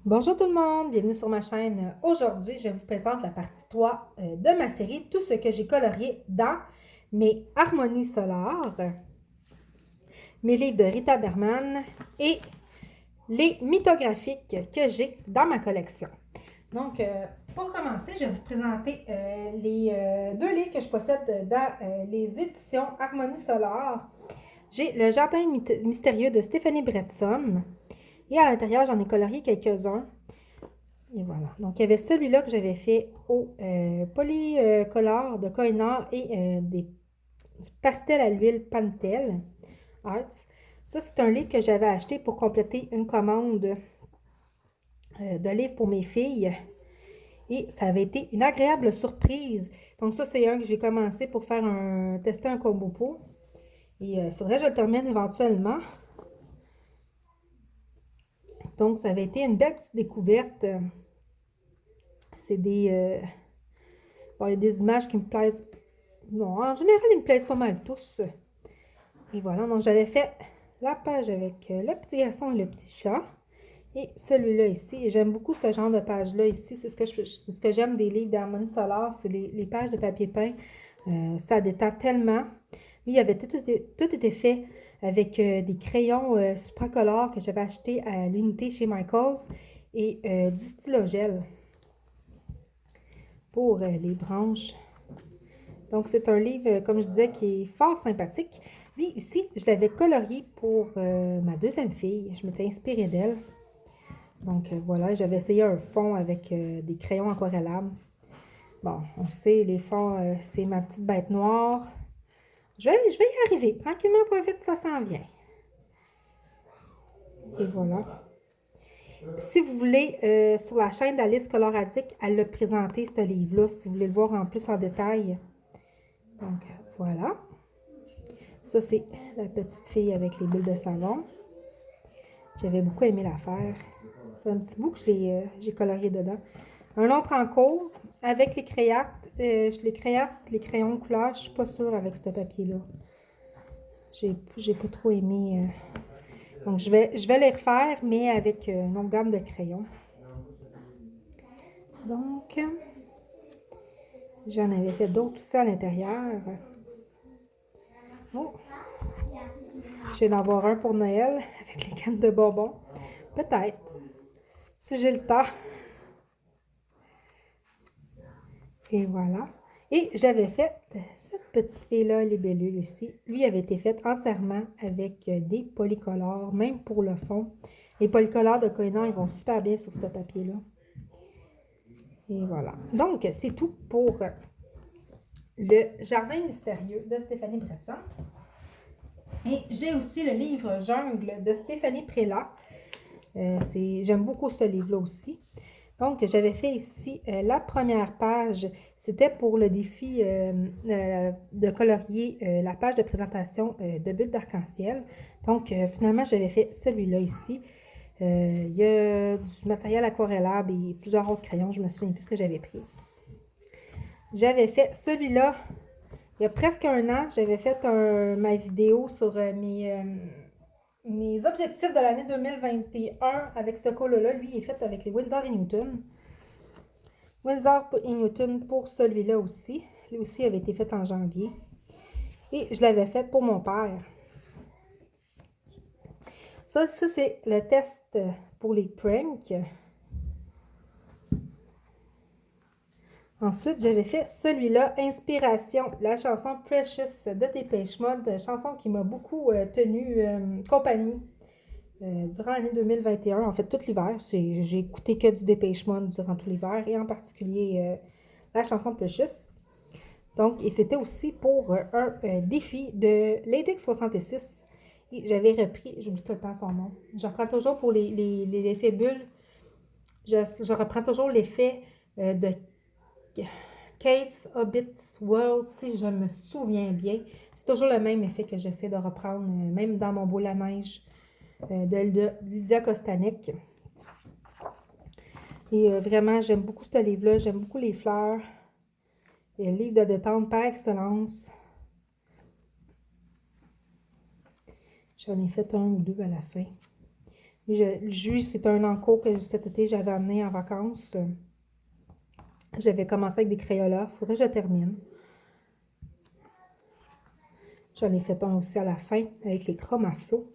Bonjour tout le monde, bienvenue sur ma chaîne. Aujourd'hui, je vous présente la partie 3 de ma série, tout ce que j'ai colorié dans mes harmonies solaires, mes livres de Rita Berman et les mythographiques que j'ai dans ma collection. Donc, pour commencer, je vais vous présenter les deux livres que je possède dans les éditions Harmonie solaire. J'ai Le Jardin mystérieux de Stéphanie Bretson et à l'intérieur, j'en ai colorié quelques-uns. Et voilà. Donc, il y avait celui-là que j'avais fait au polycolore de Koh-i-Noor et des pastels à l'huile Pantel Arts. Ça, c'est un livre que j'avais acheté pour compléter une commande de livres pour mes filles. Et ça avait été une agréable surprise. Donc, ça, c'est un que j'ai commencé pour faire tester un combo pot. Et il faudrait que je le termine éventuellement. Donc, ça avait été une belle petite découverte. C'est bon, il y a des images qui me plaisent. Non, en général, ils me plaisent pas mal tous. Et voilà, donc j'avais fait la page avec le petit garçon et le petit chat. Et celui-là ici, et j'aime beaucoup ce genre de page-là ici. C'est ce que j'aime des livres d'harmonie solaire, c'est les pages de papier peint. Ça détend tellement. Lui, il avait tout été fait avec des crayons supracolores que j'avais acheté à l'unité chez Michaels et du stylogel pour les branches. Donc, c'est un livre, comme je disais, qui est fort sympathique. Lui, ici, je l'avais colorié pour ma deuxième fille. Je m'étais inspirée d'elle. Donc, voilà, j'avais essayé un fond avec des crayons aquarellables. Bon, on sait, les fonds, c'est ma petite bête noire. Je vais y arriver. Tranquillement, pas vite, ça s'en vient. Et voilà. Si vous voulez, sur la chaîne d'Alice Coloradique, elle l'a présenté, ce livre-là, si vous voulez le voir en plus en détail. Donc, voilà. Ça, c'est la petite fille avec les bulles de savon. J'avais beaucoup aimé la faire. C'est un petit bout que j'ai colorié dedans. Un autre en cours, avec les crayons. Les crayons de couleur, je ne suis pas sûre avec ce papier-là. J'ai pas trop aimé. Donc, je vais les refaire, mais avec une autre gamme de crayons. Donc, j'en avais fait d'autres aussi à l'intérieur. Oh, je vais en avoir un pour Noël avec les cannes de bonbons. Peut-être, si j'ai le temps. Et voilà. Et j'avais fait cette petite fille-là, les bellules ici. Lui avait été fait entièrement avec des polycolores, même pour le fond. Les polycolores de Koh-i-Noor, ils vont super bien sur ce papier-là. Et voilà. Donc, c'est tout pour Le Jardin mystérieux de Stéphanie Bresson. Et j'ai aussi le livre Jungle de Stéphanie Prélat. J'aime beaucoup ce livre-là aussi. Donc, j'avais fait ici la première page. C'était pour le défi de colorier la page de présentation de bulles d'arc-en-ciel. Donc, finalement, j'avais fait celui-là ici. Il y a du matériel aquarellable et plusieurs autres crayons. Je me souviens plus ce que j'avais pris. J'avais fait celui-là il y a presque un an. J'avais fait ma vidéo sur mes objectifs de l'année 2021 avec ce colo-là. Lui, il est fait avec les Winsor et Newton. Winsor et Newton pour celui-là aussi. Lui aussi avait été fait en janvier. Et je l'avais fait pour mon père. Ça c'est le test pour les pranks. Ensuite, j'avais fait celui-là, Inspiration, la chanson Precious de Depeche Mode, chanson qui m'a beaucoup tenu compagnie durant l'année 2021, en fait tout l'hiver. J'ai écouté que du Depeche Mode durant tout l'hiver et en particulier la chanson Precious. Donc, et c'était aussi pour un défi de l'Index 66. Et j'avais repris, j'oublie tout le temps son nom. Je reprends toujours pour les effets bulles. Je reprends toujours l'effet de Kate's Hobbit's World, si je me souviens bien. C'est toujours le même effet que j'essaie de reprendre, même dans mon boule à neige de Lydia Kostanek. Et vraiment, j'aime beaucoup ce livre-là. J'aime beaucoup les fleurs. Et le livre de détente par excellence. J'en ai fait un ou deux à la fin. Le jus, c'est un enco que cet été, j'avais amené en vacances. J'avais commencé avec des Crayolas. Il faudrait que je termine. J'en ai fait un aussi à la fin avec les chromes à flot.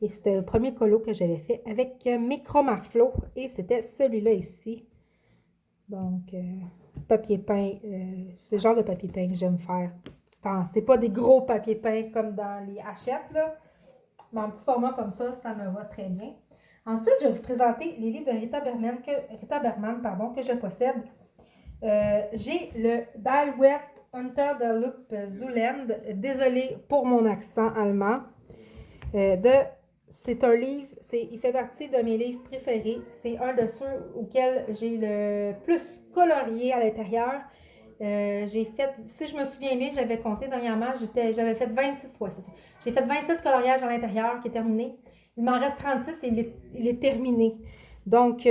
Et c'était le premier colo que j'avais fait avec mes chromes à flot. Et c'était celui-là ici. Donc, papier peint, c'est le genre de papier peint que j'aime faire. C'est pas des gros papiers peints comme dans les Hachette, là. Mais en petit format comme ça me va très bien. Ensuite, je vais vous présenter les livres de Rita Berman, que je possède. J'ai le Dalwet Unter der Lupe Zuland. Désolée pour mon accent allemand. C'est un livre, il fait partie de mes livres préférés. C'est un de ceux auxquels j'ai le plus colorié à l'intérieur. J'ai fait, si je me souviens bien, j'avais compté dernièrement, j'avais fait 26, ouais, c'est ça. J'ai fait 26 coloriages à l'intérieur qui est terminé. Il m'en reste 36 et il est terminé. Donc,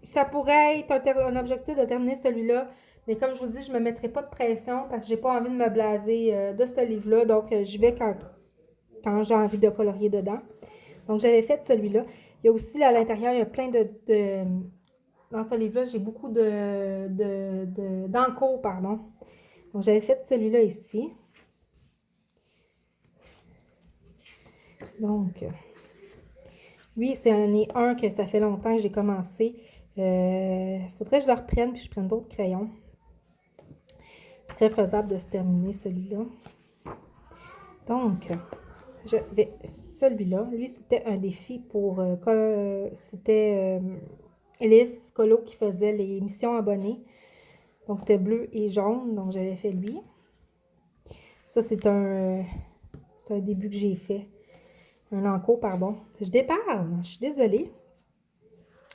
ça pourrait être un objectif de terminer celui-là. Mais comme je vous dis, je ne me mettrai pas de pression parce que j'ai pas envie de me blaser de ce livre-là. Donc, je vais quand j'ai envie de colorier dedans. Donc, j'avais fait celui-là. Il y a aussi, à l'intérieur, il y a plein dans ce livre-là, j'ai beaucoup d'encours, pardon. Donc, j'avais fait celui-là ici. Donc, lui, c'est un que ça fait longtemps que j'ai commencé. Faudrait que je le reprenne puis je prenne d'autres crayons. Ce serait faisable de se terminer celui-là. Donc, celui-là, lui, c'était un défi pour... c'était Ellis Colo qui faisait les missions abonnées. Donc, c'était bleu et jaune. Donc, j'avais fait lui. Ça, c'est un début que j'ai fait. Un encours, pardon. Je déparle. Je suis désolée.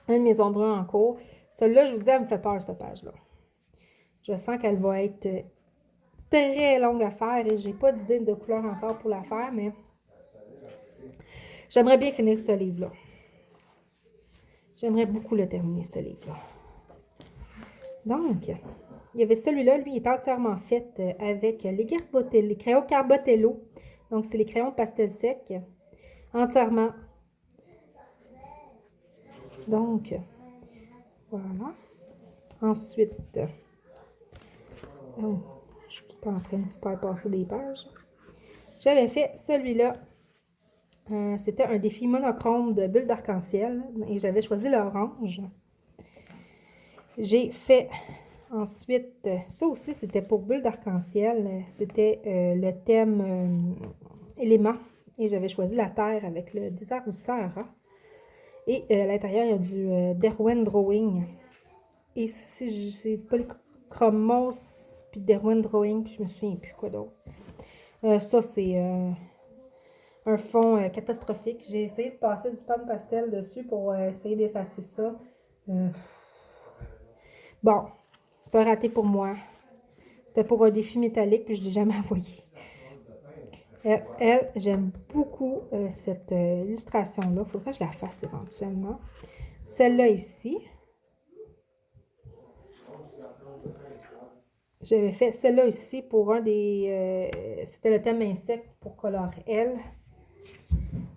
Un de mes ombres en cours. Celle-là, je vous dis, elle me fait peur, cette page-là. Je sens qu'elle va être très longue à faire et j'ai pas d'idée de couleur encore pour la faire, mais j'aimerais bien finir ce livre-là. J'aimerais beaucoup le terminer, ce livre-là. Donc, il y avait celui-là, lui, il est entièrement fait avec les crayons Carbotello. Donc, c'est les crayons pastel sec, entièrement. Donc, voilà. Ensuite, je suis pas en train de vous faire passer des pages. J'avais fait celui-là. C'était un défi monochrome de bulles d'arc-en-ciel et j'avais choisi l'orange. J'ai fait ensuite, ça aussi c'était pour bulles d'arc-en-ciel, c'était le thème élément et j'avais choisi la terre avec le désert du Sahara. Et à l'intérieur, il y a du Derwent Drawing. Et c'est Polychromos puis Derwent Drawing, puis je me souviens plus quoi d'autre. Ça, c'est un fond catastrophique. J'ai essayé de passer du pan pastel dessus pour essayer d'effacer ça. Bon, c'est un raté pour moi. C'était pour un défi métallique, puis je ne l'ai jamais envoyé. Elle, j'aime beaucoup cette illustration-là. Il faudrait que je la fasse éventuellement. Celle-là ici. J'avais fait celle-là ici pour un des... c'était le thème insecte pour Color L.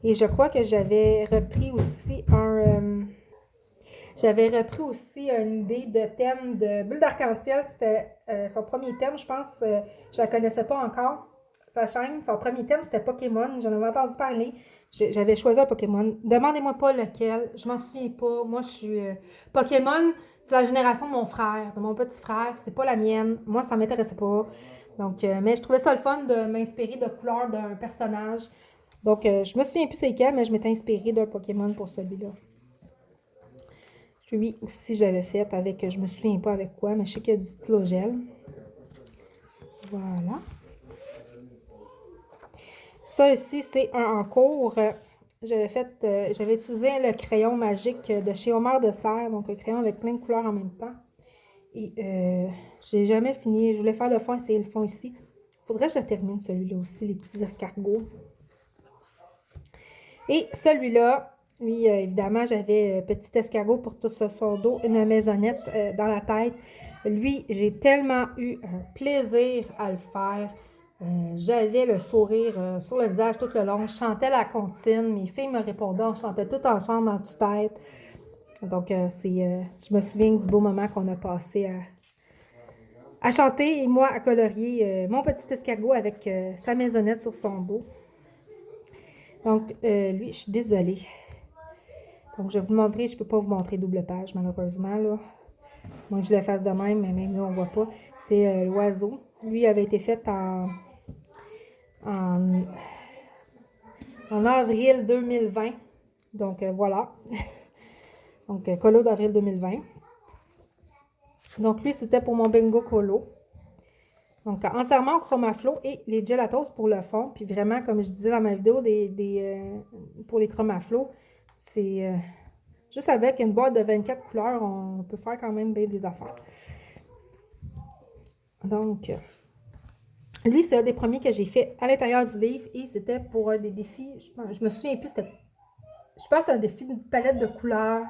Et je crois que j'avais repris aussi une idée de thème de bulle d'arc-en-ciel. C'était son premier thème, je pense. Je la connaissais pas encore. Sa chaîne, son premier thème, c'était Pokémon. J'en avais entendu parler. J'avais choisi un Pokémon. Demandez-moi pas lequel. Je m'en souviens pas. Moi, je suis... Pokémon, c'est la génération de mon frère, de mon petit frère. C'est pas la mienne. Moi, ça m'intéressait pas. Donc, mais je trouvais ça le fun de m'inspirer de couleurs d'un personnage. Donc, je me souviens plus c'est lequel, mais je m'étais inspirée d'un Pokémon pour celui-là. Lui aussi, j'avais fait avec, je me souviens pas avec quoi, mais je sais qu'il y a du stylo gel. Voilà. Ça ici, c'est un en cours. J'avais utilisé le crayon magique de chez Homer de Serre, donc un crayon avec plein de couleurs en même temps. Et je n'ai jamais fini. Je voulais faire le fond, essayer le fond ici. Il faudrait que je le termine, celui-là aussi, les petits escargots. Et celui-là, lui, évidemment, j'avais petit escargot pour tout son dos, une maisonnette dans la tête. Lui, j'ai tellement eu un plaisir à le faire. J'avais le sourire sur le visage tout le long. Je chantais la comptine. Mes filles me répondaient. On chantait tout ensemble en tue-tête. Donc, je me souviens du beau moment qu'on a passé à chanter et moi à colorier mon petit escargot avec sa maisonnette sur son dos. Donc, lui, je suis désolée. Donc, je vais vous montrer. Je ne peux pas vous montrer double page, malheureusement, là. Moi, je le fasse de même, mais même là, on ne voit pas. C'est l'oiseau. Lui avait été fait en avril 2020. Donc, voilà. Donc, colo d'avril 2020. Donc, lui, c'était pour mon bingo colo. Donc, entièrement au chromaflo et les gelatos pour le fond. Puis vraiment, comme je disais dans ma vidéo, pour les chromaflo, c'est juste avec une boîte de 24 couleurs, on peut faire quand même bien des affaires. Donc, lui, c'est un des premiers que j'ai fait à l'intérieur du livre et c'était pour un des défis, je me souviens plus, je pense que c'était un défi d'une palette de couleurs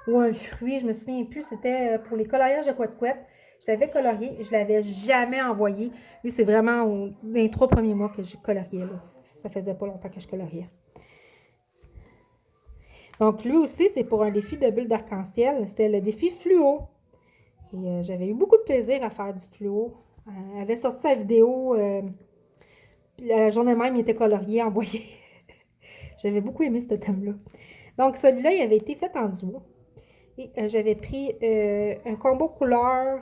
ou un fruit, je me souviens plus, c'était pour les coloriages de couette-couette. Je l'avais colorié, je ne l'avais jamais envoyé. Lui, c'est vraiment les 3 premiers mois que je coloriais. Là. Ça faisait pas longtemps que je coloriais. Donc, lui aussi, c'est pour un défi de bulles d'arc-en-ciel. C'était le défi fluo. Et j'avais eu beaucoup de plaisir à faire du fluo. Elle avait sorti sa vidéo. La journée même, il était colorié, envoyé. J'avais beaucoup aimé ce thème-là. Donc, celui-là, il avait été fait en duo. Et j'avais pris un combo couleur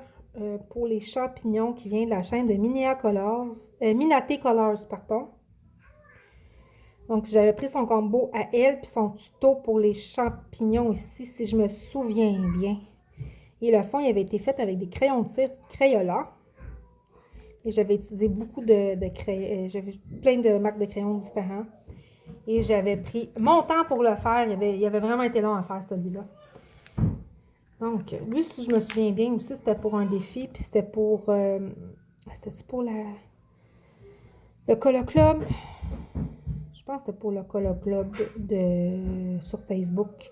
pour les champignons qui vient de la chaîne de Minaté Colors, pardon. Donc, j'avais pris son combo à elle, puis son tuto pour les champignons ici, si je me souviens bien. Et le fond, il avait été fait avec des crayons de cire Crayola. Et j'avais utilisé beaucoup de crayons, j'avais plein de marques de crayons différents. Et j'avais pris mon temps pour le faire. Il avait vraiment été long à faire celui-là. Donc, lui, si je me souviens bien aussi, c'était pour un défi, puis c'était pour... c'était pour le Colo Club. Je pense que c'était pour le Colo Club sur Facebook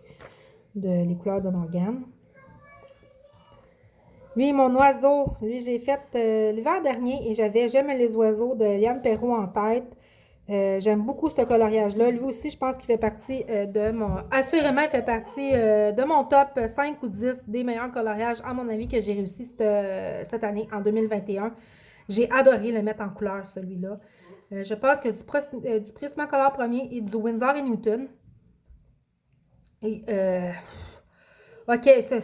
de Les couleurs de Morgane. Lui, mon oiseau, lui, j'ai fait l'hiver dernier et J'aime les oiseaux de Yann Perrault en tête. J'aime beaucoup ce coloriage-là. Lui aussi, je pense qu'il fait partie assurément, il fait partie de mon top 5 ou 10 des meilleurs coloriages, à mon avis, que j'ai réussi cette année, en 2021. J'ai adoré le mettre en couleur, celui-là. Je pense que du Prismacolor premier et du Winsor & Newton. Et, OK, c'est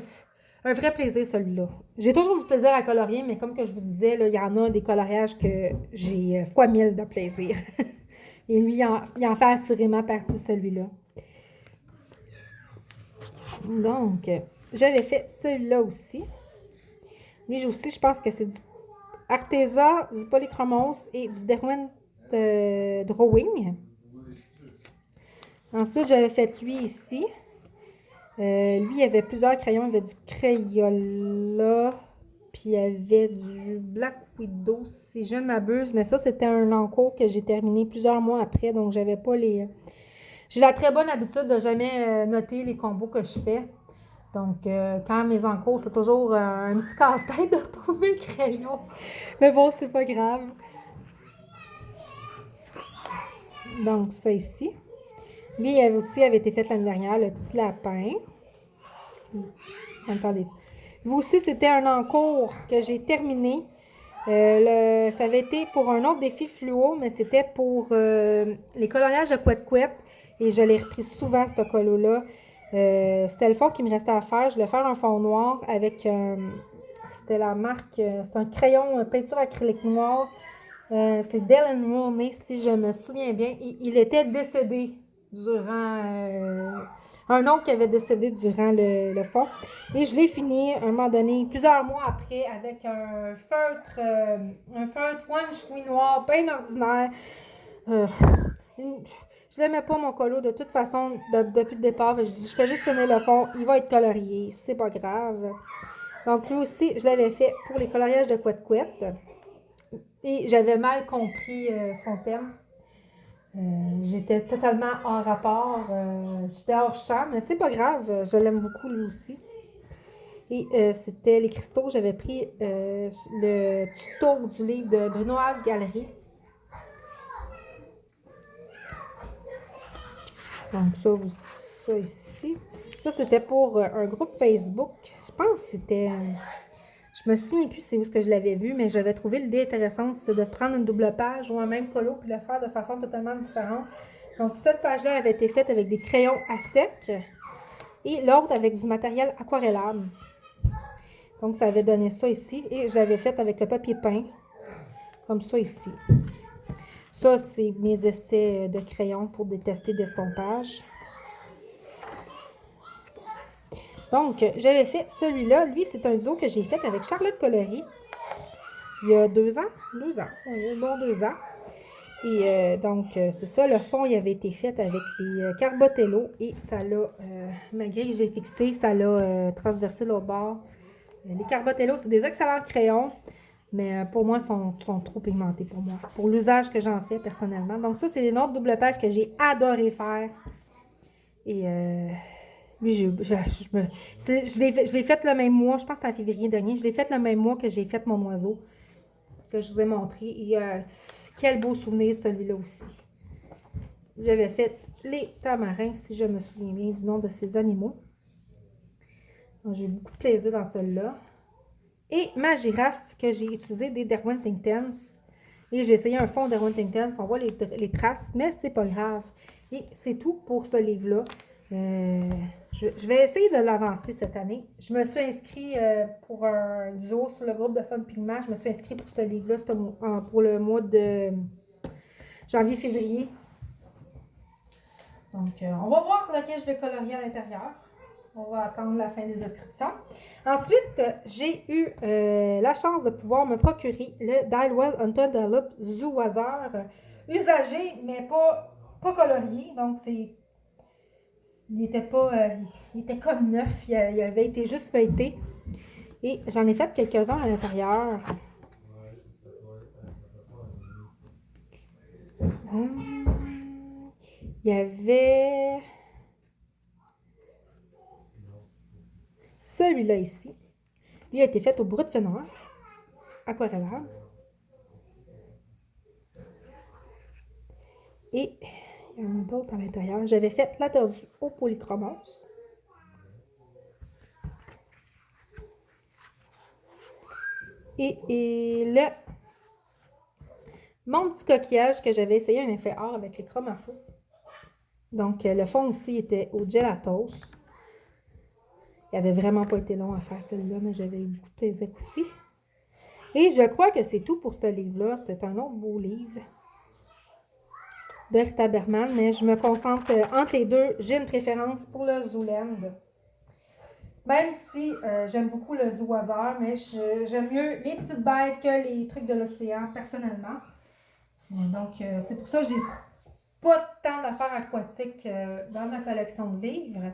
un vrai plaisir, celui-là. J'ai toujours du plaisir à colorier, mais comme que je vous disais, là, il y en a des coloriages que j'ai fois 1000 de plaisir. Et lui, il en fait assurément partie, celui-là. Donc, j'avais fait celui-là aussi. Lui aussi, je pense que c'est du Arteza, du Polychromos et du Derwent Drawing. Ensuite, j'avais fait lui ici. Lui, il y avait plusieurs crayons. Il y avait du Crayola, puis il y avait du Black Widow, si je ne m'abuse. Mais ça, c'était un encours que j'ai terminé plusieurs mois après, donc j'avais pas les... J'ai la très bonne habitude de jamais noter les combos que je fais. Donc, quand mes encours, c'est toujours un petit casse-tête de retrouver le crayon. Mais bon, c'est pas grave. Donc, ça ici. Lui, il avait été fait l'année dernière, le petit lapin. Attendez. Lui aussi, c'était un encours que j'ai terminé. Ça avait été pour un autre défi fluo, mais c'était pour les coloriages de couette-couette. Et je l'ai repris souvent, ce colo-là. C'était le fond qui me restait à faire. Je voulais faire un fond noir avec... c'était la marque... c'est un crayon peinture acrylique noire. C'est Dell & Rooney, si je me souviens bien. Il était décédé durant... un oncle qui avait décédé durant le fond. Et je l'ai fini à un moment donné, plusieurs mois après, avec un feutre one chouï noir, bien ordinaire. Je l'aimais pas, mon colo, de toute façon, depuis le départ. Je fais juste finir le fond, il va être colorié, c'est pas grave. Donc, lui aussi, je l'avais fait pour les coloriages de couette-couette. Et j'avais mal compris son thème. J'étais totalement hors rapport. J'étais hors champ, mais c'est pas grave. Je l'aime beaucoup, lui aussi. Et c'était les cristaux. J'avais pris le tuto du livre de Bruno Alves Galerie. Donc, ça ici. Ça, c'était pour un groupe Facebook. Je pense que c'était... je me souviens plus c'est où ce que je l'avais vu, mais j'avais trouvé l'idée intéressante, c'est de prendre une double page ou un même colo puis le faire de façon totalement différente. Donc, cette page-là avait été faite avec des crayons à sec et l'autre avec du matériel aquarellable. Donc, ça avait donné ça ici et je l'avais faite avec le papier peint, comme ça ici. Ça, c'est mes essais de crayon pour tester d'estompage. Donc, j'avais fait celui-là. Lui, c'est un duo que j'ai fait avec Charlotte Collery il y a 2 ans. 2 ans. Bon, 2 ans. Et donc, c'est ça. Le fond, il avait été fait avec les Carbotello. Et ça l'a, malgré que j'ai fixé, ça l'a transversé l'autre bord. Les Carbotello, c'est des excellents crayons. Mais pour moi, sont trop pigmentés pour moi. Pour l'usage que j'en fais personnellement. Donc, ça, c'est une autre double page que j'ai adoré faire. Et lui, je l'ai fait le même mois, je pense que c'est en février dernier, je l'ai fait le même mois que j'ai fait mon oiseau, que je vous ai montré. Et quel beau souvenir celui-là aussi. J'avais fait les tamarins, si je me souviens bien du nom de ces animaux. J'ai eu beaucoup de plaisir dans celui-là. Et ma girafe, que j'ai utilisé des Derwent Intense. Et j'ai essayé un fond Derwent Intense, on voit les traces, mais c'est pas grave. Et c'est tout pour ce livre-là. Je vais essayer de l'avancer cette année. Je me suis inscrite pour un duo sur le groupe de Fun Pigment. Je me suis inscrite pour ce livre-là pour le mois de janvier-février. Donc, on va voir lequel je vais colorier à l'intérieur. On va attendre la fin des inscriptions. Ensuite, j'ai eu la chance de pouvoir me procurer le Dylewell Hunter Loop Zoowazer usagé, mais pas colorié. Donc, il était comme neuf. Il avait été juste feuilleté. Et j'en ai fait quelques-uns à l'intérieur. Il y avait celui-là ici. Lui a été fait au brut de fenouil, aquarellable. Et il y en a d'autres à l'intérieur. J'avais fait l'atordu au polychromos. Et là, mon petit coquillage que j'avais essayé un effet or avec les chromafos. Donc, le fond aussi était au gelatos. Il n'avait vraiment pas été long à faire celui-là, mais j'avais eu beaucoup de plaisir aussi. Et je crois que c'est tout pour ce livre-là. C'est un autre beau livre de Rita Berman, mais je me concentre entre les deux. J'ai une préférence pour le Zooland. Même si j'aime beaucoup le Zoowazer, mais j'aime mieux les petites bêtes que les trucs de l'océan, personnellement. Donc, c'est pour ça que j'ai pas tant d'affaires aquatiques dans ma collection de livres.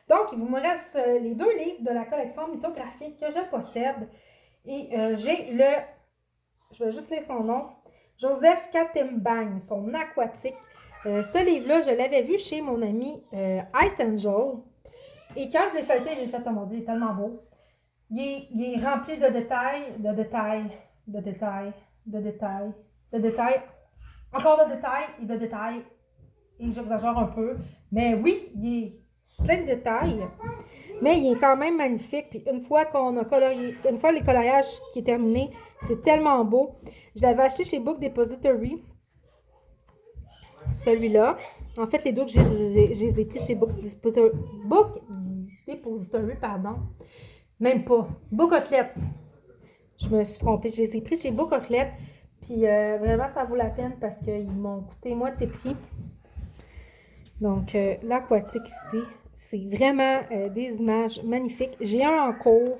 Donc, il vous me reste les 2 livres de la collection mythographique que je possède. Et j'ai je vais juste lire son nom, Joseph Katimbang, son aquatique. Ce livre-là, je l'avais vu chez mon ami Ice Angel. Et quand je l'ai feuilleté, j'ai fait, oh mon Dieu, il est tellement beau. Il est rempli de détails, encore de détails et de détails. Et j'exagère un peu. Mais oui, il est plein de détails. Mais il est quand même magnifique. Puis une fois le coloriage qui est terminé, c'est tellement beau. Je l'avais acheté chez Book Depository. Celui-là. En fait, les deux que je les ai pris chez Book Depository, pardon. Même pas. Book Outlet. Je me suis trompée. Je les ai pris chez Book Outlet. Puis vraiment, ça vaut la peine parce qu'ils m'ont coûté moitié prix. Donc, l'aquatique ici, c'est vraiment des images magnifiques. J'ai un en cours.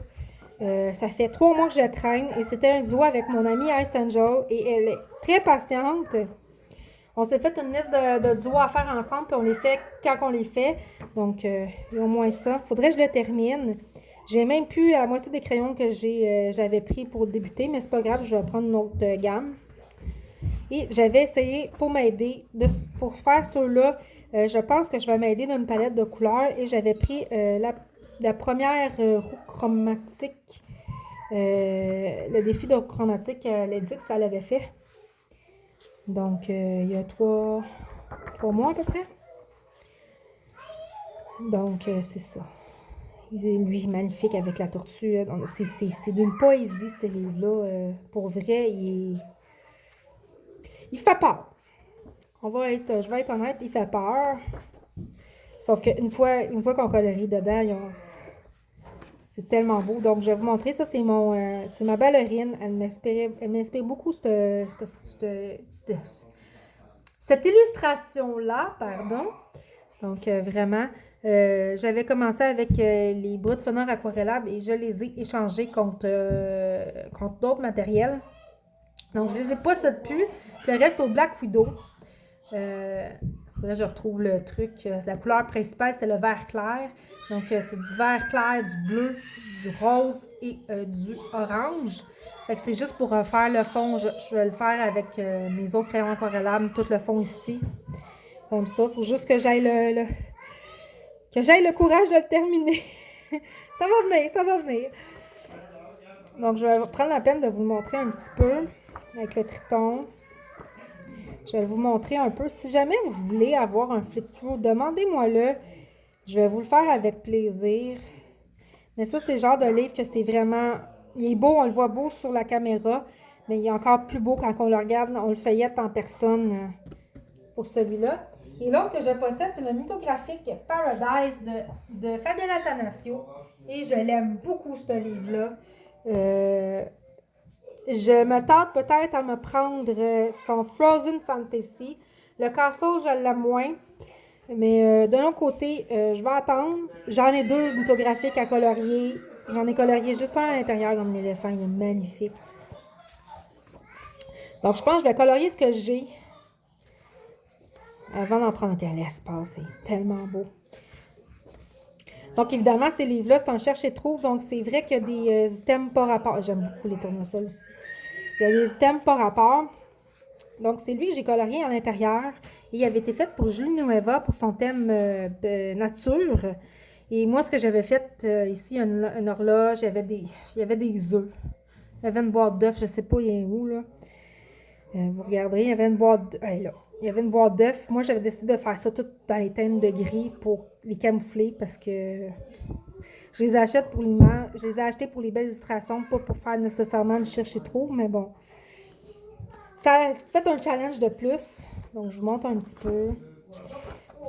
Ça fait 3 mois que je traîne et c'était un duo avec mon amie Ice Angel et elle est très patiente. On s'est fait une liste de duos à faire ensemble puis on les fait quand on les fait. Donc, il y a au moins ça. Faudrait que je le termine. J'ai même plus la moitié des crayons que j'avais pris pour débuter, mais c'est pas grave, je vais prendre une autre gamme. Et j'avais essayé pour m'aider, pour faire ceux-là, je pense que je vais m'aider d'une palette de couleurs et j'avais pris la première roue chromatique, le défi de roue chromatique, elle a dit que ça l'avait fait. Donc, il y a 3 mois à peu près. Donc, c'est ça. Lui, magnifique avec la tortue. C'est d'une poésie, ce livre-là. Pour vrai, il fait peur. Je vais être honnête, il fait peur. Sauf qu'une fois qu'on colorie dedans, c'est tellement beau. Donc, je vais vous montrer. Ça, c'est ma ballerine. Elle m'inspire beaucoup cette illustration-là, pardon. Donc, vraiment, j'avais commencé avec les bouts de fenard aquarellables et je les ai échangés contre d'autres matériels. Donc, je les ai pas plus. Le reste au Black Widow. Là, je retrouve le truc. La couleur principale, c'est le vert clair. Donc, c'est du vert clair, du bleu, du rose et du orange. Fait que c'est juste pour faire le fond. Je vais le faire avec mes autres crayons aquarellables, tout le fond ici. Comme ça. Il faut juste que j'aille le courage de le terminer. Ça va venir, ça va venir. Donc, je vais prendre la peine de vous le montrer un petit peu avec le triton. Je vais vous montrer un peu. Si jamais vous voulez avoir un flip-through, demandez-moi-le. Je vais vous le faire avec plaisir. Mais ça, c'est le genre de livre que c'est vraiment... Il est beau, on le voit beau sur la caméra, mais il est encore plus beau quand on le regarde, on le feuillette en personne pour celui-là. Et l'autre que je possède, c'est le mythographique Paradise de Fabienne Attanasio. Et je l'aime beaucoup, ce livre-là. Je me tente peut-être à me prendre son Frozen Fantasy. Le Castle, je l'aime moins. Mais de l'autre côté, je vais attendre. J'en ai 2 mythographiques à colorier. J'en ai colorié juste un à l'intérieur comme l'éléphant. Il est magnifique. Donc, je pense que je vais colorier ce que j'ai avant d'en prendre à l'espace. C'est tellement beau. Donc, évidemment, ces livres-là, c'est un cherche et trouve. Donc, c'est vrai qu'il y a des items par rapport. J'aime beaucoup les tournesols aussi. Il y a des items par rapport. Donc, c'est lui que j'ai colorié à l'intérieur. Et il avait été fait pour Julie Nueva pour son thème nature. Et moi, ce que j'avais fait ici, une horloge, il y avait des œufs. Il y avait une boîte d'œufs, je ne sais pas, il y a où, là. Vous regarderez, il y avait une boîte là. Il y avait une boîte d'œufs. Moi, j'avais décidé de faire ça tout dans les thèmes de gris pour les camoufler parce que je les achète pour l'image. Je les ai achetés pour les belles illustrations, pas pour faire nécessairement du chercher-trouve, mais bon. Ça a fait un challenge de plus. Donc, je vous montre un petit peu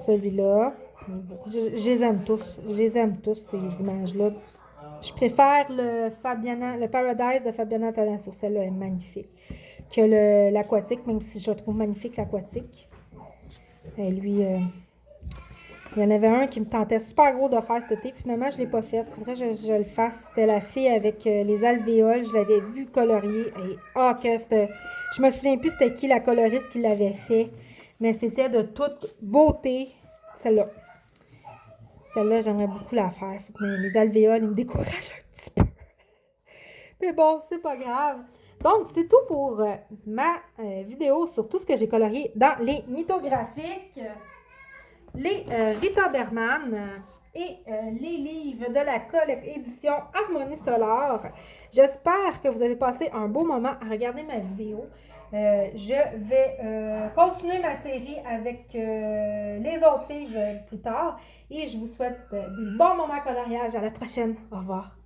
celui-là. Je les aime tous. Je les aime tous, ces images-là. Je préfère le Paradise de Fabienne Attanasio. Celle-là est magnifique. Que l'aquatique, même si je trouve magnifique l'aquatique. Et lui, il y en avait un qui me tentait super gros de faire cet été. Finalement, je ne l'ai pas fait. Il faudrait que je le fasse. C'était la fille avec les alvéoles. Je l'avais vu colorier. Et je me souviens plus c'était qui la coloriste qui l'avait fait. Mais c'était de toute beauté. Celle-là. Celle-là, j'aimerais beaucoup la faire. Mais les alvéoles, ils me découragent un petit peu. Mais bon, c'est pas grave. Donc, c'est tout pour ma vidéo sur tout ce que j'ai colorié dans les mythographiques, les Rita Berman et les livres de la édition Harmonie Solar. J'espère que vous avez passé un beau moment à regarder ma vidéo. Je vais continuer ma série avec les autres livres plus tard et je vous souhaite des bons moments à coloriage. À la prochaine. Au revoir.